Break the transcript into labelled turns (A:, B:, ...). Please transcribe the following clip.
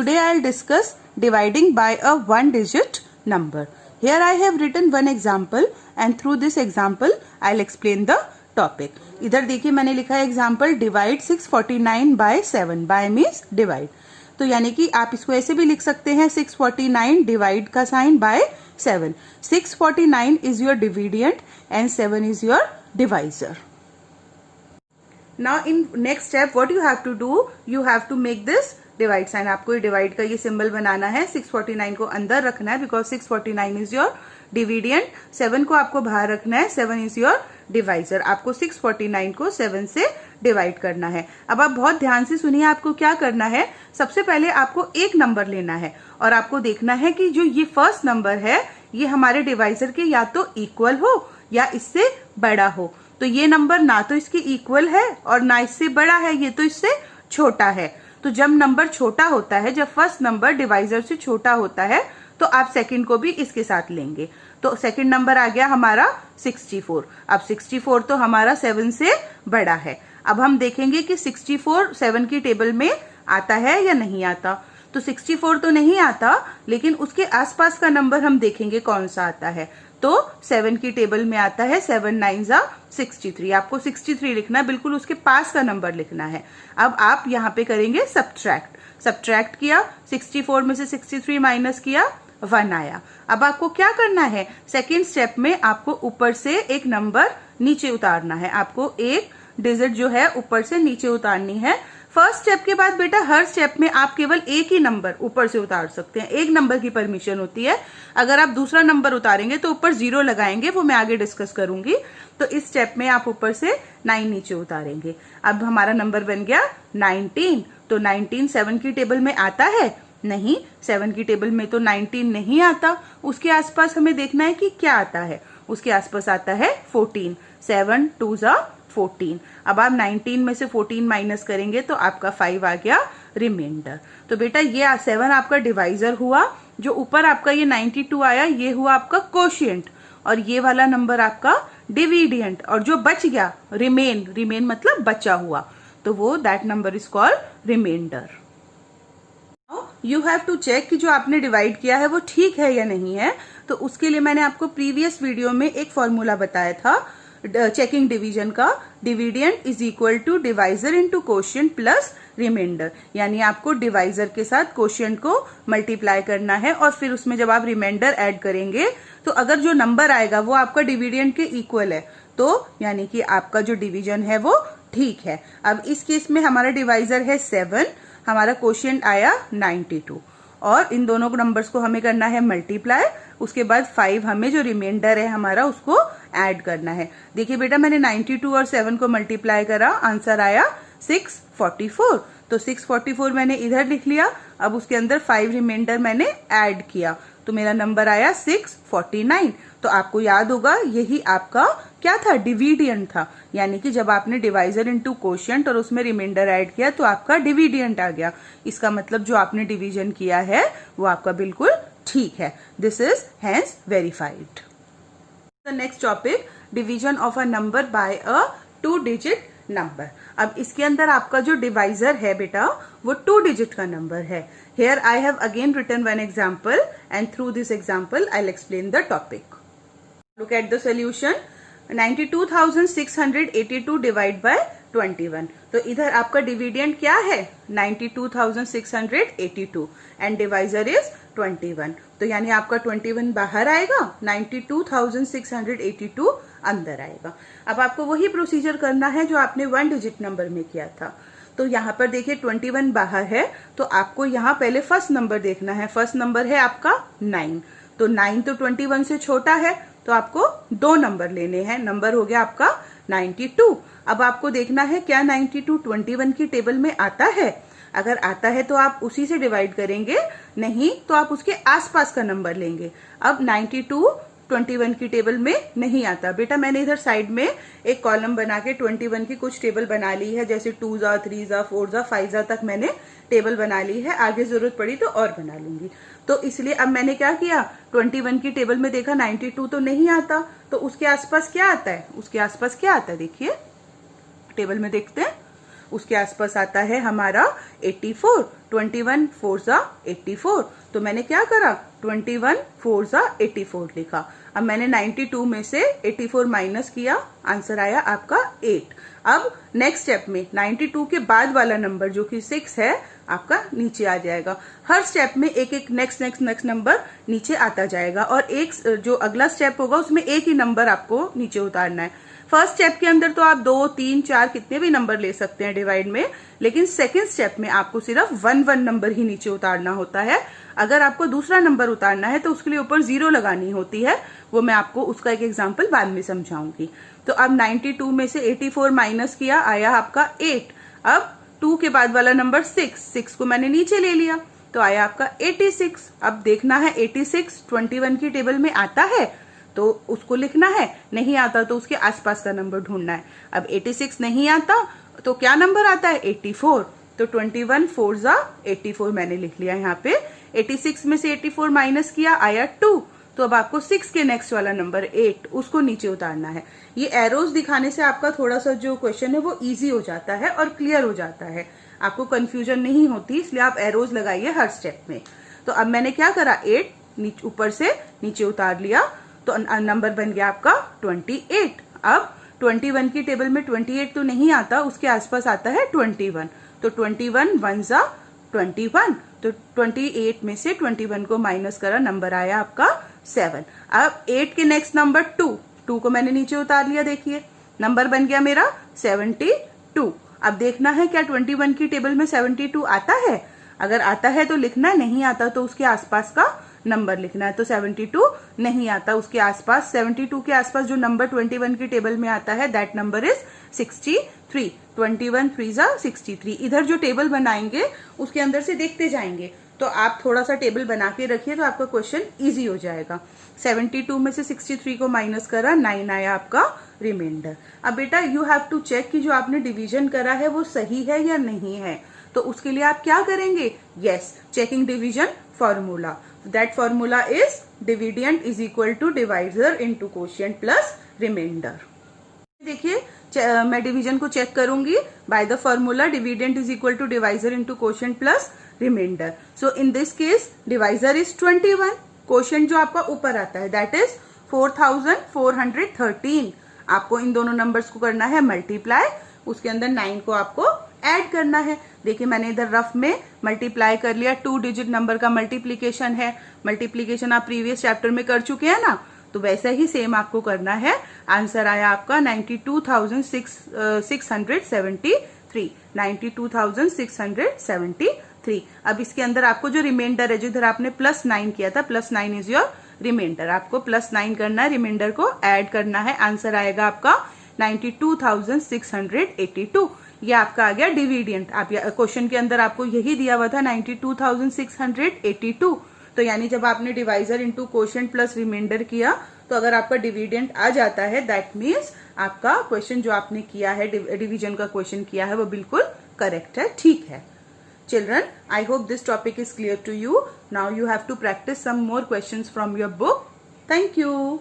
A: today I'll discuss dividing by a one-digit number. Here I have written one example and through this example I'll explain the topic. इधर देखिए मैंने लिखा है example divide 649 by 7. By means divide. तो यानी कि आप इसको ऐसे भी लिख सकते हैं 649 divide का sign by 7. 649 is your dividend and 7 is your divisor. Now in next step what you have to do, you have to make this divide sign. आपको डिवाइड का ये सिंबल बनाना है. 649 को अंदर रखना है बिकॉज 649 इज योर डिविडेंड. 7 को आपको बाहर रखना है. 7 इज योर डिवाइजर. आपको 649 को 7 से डिवाइड करना है. अब आप बहुत ध्यान से सुनिए आपको क्या करना है. सबसे पहले आपको एक नंबर लेना है और आपको देखना है कि जो ये फर्स्ट नंबर है ये हमारे डिवाइजर के या तो इक्वल हो या इससे बड़ा हो. तो ये नंबर ना तो इसके इक्वल है और ना इससे बड़ा है, ये तो इससे छोटा है. तो जब नंबर छोटा होता है, जब फर्स्ट नंबर डिवाइजर से छोटा होता है तो आप सेकंड को भी इसके साथ लेंगे. तो सेकंड नंबर आ गया हमारा 64. अब 64 तो हमारा 7 से बड़ा है. अब हम देखेंगे कि 64 7 की टेबल में आता है या नहीं आता. तो 64 तो नहीं आता लेकिन उसके आसपास का नंबर हम देखेंगे कौन सा आता है. तो 7 की टेबल में आता है 7 9 63. आपको 63 लिखना है, बिल्कुल उसके पास का नंबर लिखना है. अब आप यहाँ पे करेंगे सब्ट्रैक्ट किया. 64 में से 63 माइनस किया, 1 आया. अब आपको क्या करना है, सेकेंड स्टेप में आपको ऊपर से एक नंबर नीचे उतारना है. आपको एक डिजिट जो है ऊपर से नीचे उतारनी है. फर्स्ट स्टेप के बाद बेटा हर स्टेप में आप केवल एक ही नंबर ऊपर से उतार सकते हैं. एक नंबर की परमिशन होती है. अगर आप दूसरा नंबर उतारेंगे तो ऊपर 0 लगाएंगे, वो मैं आगे डिस्कस करूंगी. तो इस स्टेप में आप ऊपर से 9 नीचे उतारेंगे. अब हमारा नंबर बन गया 19. तो 19 7 की टेबल में आता है नहीं. 7 की टेबल में तो 19 नहीं आता. उसके आसपास हमें देखना है कि क्या आता है. उसके आसपास आता है 14. 7 2 14. अब आप 19 में से 14 माइनस करेंगे तो आपका 5 आ गया रिमाइंडर. तो बेटा ये 7 आपका डिवाइजर हुआ. जो ऊपर आपका ये 92 आया ये हुआ आपका कोशिएंट और ये वाला नंबर आपका डिविडेंट. और जो बच गया रिमेन मतलब बचा हुआ, तो वो that number is called reminder. You have to check कि जो आपने डिवाइड किया है वो ठीक है या नहीं है. तो उसके लिए मैंने आपको प्रीवियस वीडियो में एक फॉर्मूला बताया था चेकिंग डिवीजन का. Dividend is equal to divisor into quotient plus reminder. यानी आपको डिवाइजर के साथ कोशिएंट को मल्टीप्लाई करना है और फिर उसमें जब आप रिमाइंडर ऐड करेंगे तो अगर जो नंबर आएगा वो आपका डिविडेंड के इक्वल है तो यानी कि आपका जो डिवीजन है वो ठीक है. अब इस केस में हमारा डिवाइजर है 7, हमारा कोशिएंट आया 92 और इन दोनों नंबर्स को हमें करना है मल्टीप्लाई. उसके बाद 5 हमें जो रिमाइंडर है हमारा उसको ऐड करना है. देखिए बेटा मैंने 92 और 7 को मल्टीप्लाई करा, आंसर आया 644. तो 644 मैंने इधर लिख लिया. अब उसके अंदर 5 रिमाइंडर मैंने ऐड किया तो मेरा नंबर आया 649. तो आपको याद होगा यही आपका क्या था, डिविडेंड था. यानी कि जब आपने डिवाइजर इनटू कोशिएंट और उसमें रिमाइंडर ऐड किया तो आपका डिविडेंड आ गया. इसका मतलब जो आपने डिवीजन किया है वो आपका बिल्कुल ठीक है. This is hence verified. The next topic division of a number by a 2 digit number. अब इसके अंदर आपका जो डिवाइजर है बेटा वो 2 डिजिट का नंबर है. Here I have again written one example and through this example I'll explain the topic. Look at the solution. 92,682 divide by 21. तो इधर आपका डिविडेंड क्या है 92,682 एंड डिवाइजर इज 21. तो यानी आपका 21 बाहर आएगा, 92,682 अंदर आएगा. अब आपको वही प्रोसीजर करना है जो आपने 1 डिजिट नंबर में किया था. तो यहाँ पर देखिए 21 बाहर है तो आपको यहाँ पहले फर्स्ट नंबर देखना है. फर्स्ट नंबर है आपका 9. तो 9 तो 21 से छोटा है तो आपको 2 नंबर लेने हैं. नंबर हो गया आपका 92. अब आपको देखना है क्या 92 21 की टेबल में आता है. अगर आता है तो आप उसी से डिवाइड करेंगे, नहीं तो आप उसके आसपास का नंबर लेंगे. अब 92 21 की टेबल में नहीं आता. बेटा मैंने इधर साइड में एक कॉलम बना के 21 की कुछ टेबल बना ली है, जैसे 2 3 4 5 तक मैंने टेबल बना ली है. आगे जरूरत पड़ी तो और बना लूंगी. तो इसलिए अब मैंने क्या किया 21 की टेबल में देखा 92 तो नहीं आता. तो उसके आसपास क्या आता है, उसके आसपास क्या आता है देखिए टेबल में देखते हैं. उसके आसपास आता है हमारा 84। 21 4 जा 84। तो मैंने क्या करा, 21 4 जा 84 लिखा। अब मैंने 92 में से 84 माइनस किया, आंसर आया आपका 8। अब नेक्स्ट स्टेप में 92 के बाद वाला नंबर जो कि 6 है आपका नीचे आ जाएगा। हर स्टेप में एक एक नेक्स्ट नंबर नीचे आता जाएगा और एक जो अगला स्टेप होगा उसमें एक ही नंबर आपको नीचे उतारना है। फर्स्ट स्टेप के अंदर तो आप 2 3 4 कितने भी नंबर ले सकते हैं डिवाइड में, लेकिन सेकेंड स्टेप में आपको सिर्फ 1 नंबर ही नीचे उतारना होता है। अगर आपको दूसरा नंबर उतारना है तो उसके लिए ऊपर 0 लगानी होती है, वो मैं आपको उसका एक एग्जाम्पल बाद में समझाऊंगी। तो अब 92 में से 84 माइनस किया, आया आपका 8। अब 2 के बाद वाला नंबर 6 को मैंने नीचे ले लिया तो आया आपका 86। अब देखना है 86 21 की टेबल में आता है तो उसको लिखना है, नहीं आता तो उसके आसपास का नंबर ढूंढना है। अब 86 नहीं आता तो क्या नंबर आता है, 84। तो 21 4 जा 84 मैंने लिख लिया यहाँ पे। 86 में से 84 माइनस किया, आया 2। तो अब आपको 6 के नेक्स्ट वाला नंबर 8 उसको नीचे उतारना है। ये एरोज दिखाने से आपका थोड़ा सा जो क्वेश्चन है वो इजी हो जाता है और क्लियर हो जाता है, आपको कंफ्यूजन नहीं होती, इसलिए आप एरोज लगाइए हर स्टेप में। तो अब मैंने क्या करा, 8 ऊपर से नीचे उतार लिया तो नंबर बन गया आपका 28। अब 21 की टेबल में 28 तो नहीं आता, उसके आसपास आता है 21। तो 21 1 जा 21। तो 28 में से 21 को माइनस करा, नंबर आया आपका 7। अब 8 के नेक्स्ट नंबर 2 को मैंने नीचे उतार लिया, देखिए नंबर बन गया मेरा 72। अब देखना है क्या 21 की टेबल में 72 आता है, अगर आता है तो लिखना है, नहीं आता तो उसके आसपास का नंबर लिखना है। तो 72 नहीं आता, उसके आसपास 72 के आसपास जो नंबर 21 की टेबल में आता है दैट नंबर इज 63। 21 3 जा 63। इधर जो टेबल बनाएंगे उसके अंदर से देखते जाएंगे, तो आप थोड़ा सा टेबल बना के रखिए तो आपका क्वेश्चन इजी हो जाएगा। 72 में से 63 को माइनस करा, 9 आया आपका रिमाइंडर। अब बेटा यू हैव टू चेक कि जो आपने डिवीजन करा है वो सही है या नहीं है, तो उसके लिए आप क्या करेंगे, yes checking division formula. That formula is dividend is equal to divisor into quotient plus reminder. देखिए मैं डिवीजन को चेक करूंगी by the formula dividend is equal to divisor into quotient plus reminder. So in this case divisor is 21, quotient जो आपका ऊपर आता है that is 4413। आपको इन दोनों नंबर्स को करना है मल्टीप्लाई, उसके अंदर 9 को आपको ऐड करना है। देखिए मैंने इधर रफ में मल्टीप्लाई कर लिया, 2 डिजिट नंबर का मल्टीप्लीकेशन है। मल्टीप्लीकेशन आप प्रीवियस चैप्टर में कर चुके हैं ना, तो वैसे ही सेम आपको करना है। आंसर आया आपका 92,673। 92,673। अब इसके अंदर आपको जो रिमाइंडर है, जिधर आपने +9 किया था, +9 इज योर रिमाइंडर, आपको +9 करना है, रिमाइंडर को ऐड करना है। आंसर आएगा आपका 92,682। ये आपका आ गया डिविडेंड। आप क्वेश्चन के अंदर आपको यही दिया हुआ था 92,682। तो यानी जब आपने divisor into quotient plus reminder किया तो अगर आपका डिविडेंड आ जाता है दैट मीन्स आपका क्वेश्चन जो आपने किया है, डिवीजन का क्वेश्चन किया है, वो बिल्कुल करेक्ट है, ठीक है। Children, I hope this topic is clear to you. Now you have to practice some more questions from your book. Thank you.